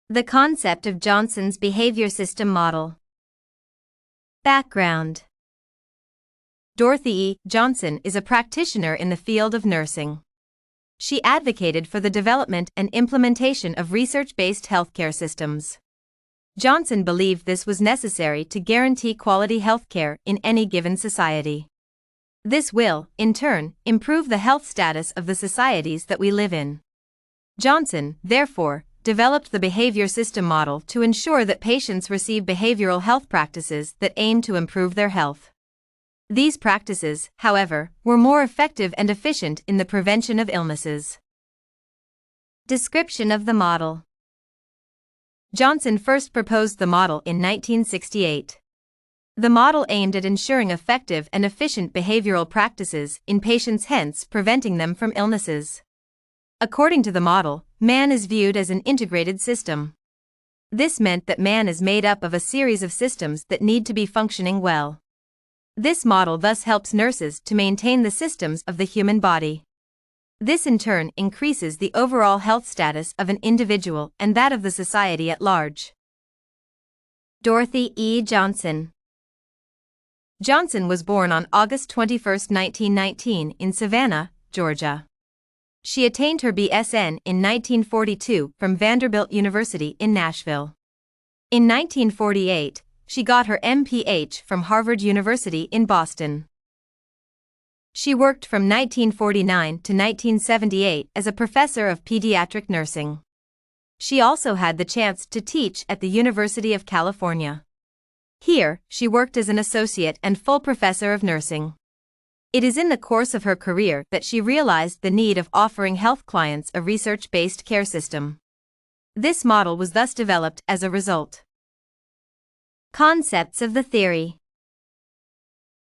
The concept of Johnson's behavior system model. Background. Dorothy E. Johnson is a practitioner in the field of nursing. She advocated for the development and implementation of research-based healthcare systems. Johnson believed this was necessary to guarantee quality healthcare in any given society. This will, in turn, improve the health status of the societies that we live in. Johnson, therefore, developed the behavior system model to ensure that patients receive behavioral health practices that aim to improve their health. These practices, however, were more effective and efficient in the prevention of illnesses. Description of the model. Johnson first proposed the model in 1968. The model aimed at ensuring effective and efficient behavioral practices in patients, hence preventing them from illnesses. According to the model, man is viewed as an integrated system. This meant that man is made up of a series of systems that need to be functioning well. This model thus helps nurses to maintain the systems of the human body. This in turn increases the overall health status of an individual and that of the society at large. Dorothy E. Johnson. Johnson was born on August 21, 1919 in Savannah, Georgia. She attained her BSN in 1942 from Vanderbilt University in Nashville. In 1948, she got her MPH from Harvard University in Boston. She worked from 1949 to 1978 as a professor of pediatric nursing. She also had the chance to teach at the University of California. Here, she worked as an associate and full professor of nursing. It is in the course of her career that she realized the need of offering health clients a research-based care system. This model was thus developed as a result. Concepts of the theory.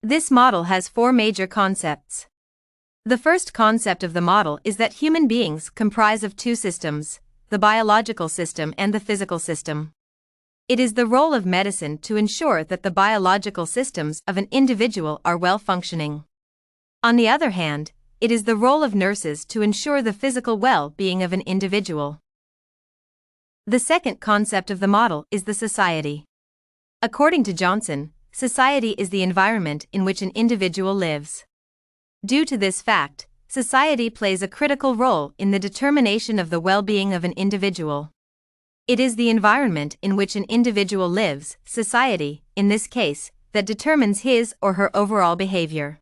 This model has four major concepts. The first concept of the model is that human beings comprise of two systems, the biological system and the physical system. It is the role of medicine to ensure that the biological systems of an individual are well functioning. On the other hand, it is the role of nurses to ensure the physical well-being of an individual. The second concept of the model is the society. According to Johnson, society is the environment in which an individual lives. Due to this fact, society plays a critical role in the determination of the well-being of an individual. It is the environment in which an individual lives, society, in this case, that determines his or her overall behavior.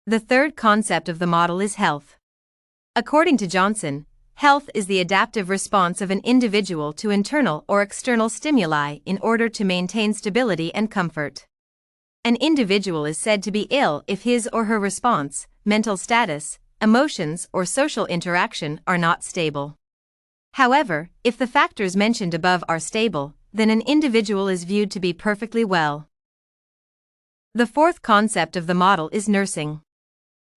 The third concept of the model is health. According to Johnson, health is the adaptive response of an individual to internal or external stimuli in order to maintain stability and comfort. An individual is said to be ill if his or her response, mental status, emotions, or social interaction are not stable. However, if the factors mentioned above are stable, then an individual is viewed to be perfectly well. The fourth concept of the model is nursing.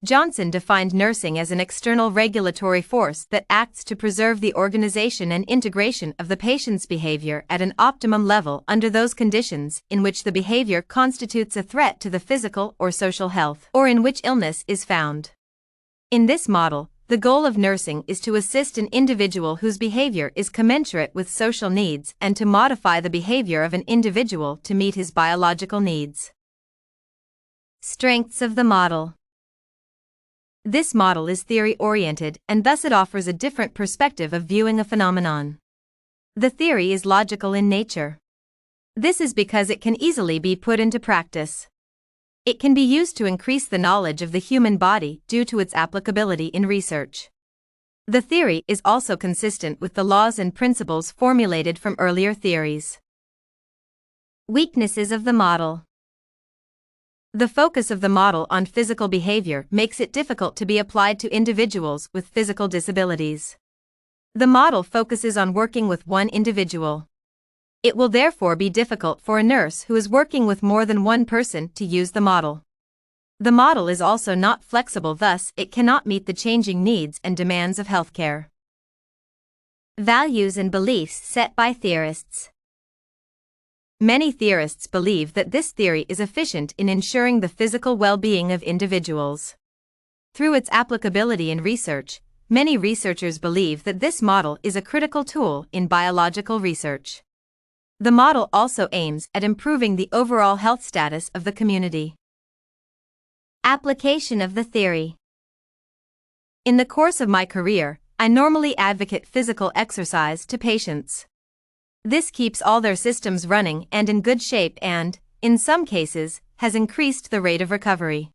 Johnson defined nursing as an external regulatory force that acts to preserve the organization and integration of the patient's behavior at an optimum level under those conditions in which the behavior constitutes a threat to the physical or social health, or in which illness is found. In this model, the goal of nursing is to assist an individual whose behavior is commensurate with social needs and to modify the behavior of an individual to meet his biological needs. Strengths of the model. This model is theory-oriented and thus it offers a different perspective of viewing a phenomenon. The theory is logical in nature. This is because it can easily be put into practice. It can be used to increase the knowledge of the human body due to its applicability in research. The theory is also consistent with the laws and principles formulated from earlier theories. Weaknesses of the model. The focus of the model on physical behavior makes it difficult to be applied to individuals with physical disabilities. The model focuses on working with one individual. It will therefore be difficult for a nurse who is working with more than one person to use the model. The model is also not flexible, thus it cannot meet the changing needs and demands of healthcare. Values and beliefs set by theorists. Many theorists believe that this theory is efficient in ensuring the physical well-being of individuals. Through its applicability in research, many researchers believe that this model is a critical tool in biological research. The model also aims at improving the overall health status of the community. Application of the theory. In the course of my career, I normally advocate physical exercise to patients. This keeps all their systems running and in good shape and, in some cases, has increased the rate of recovery.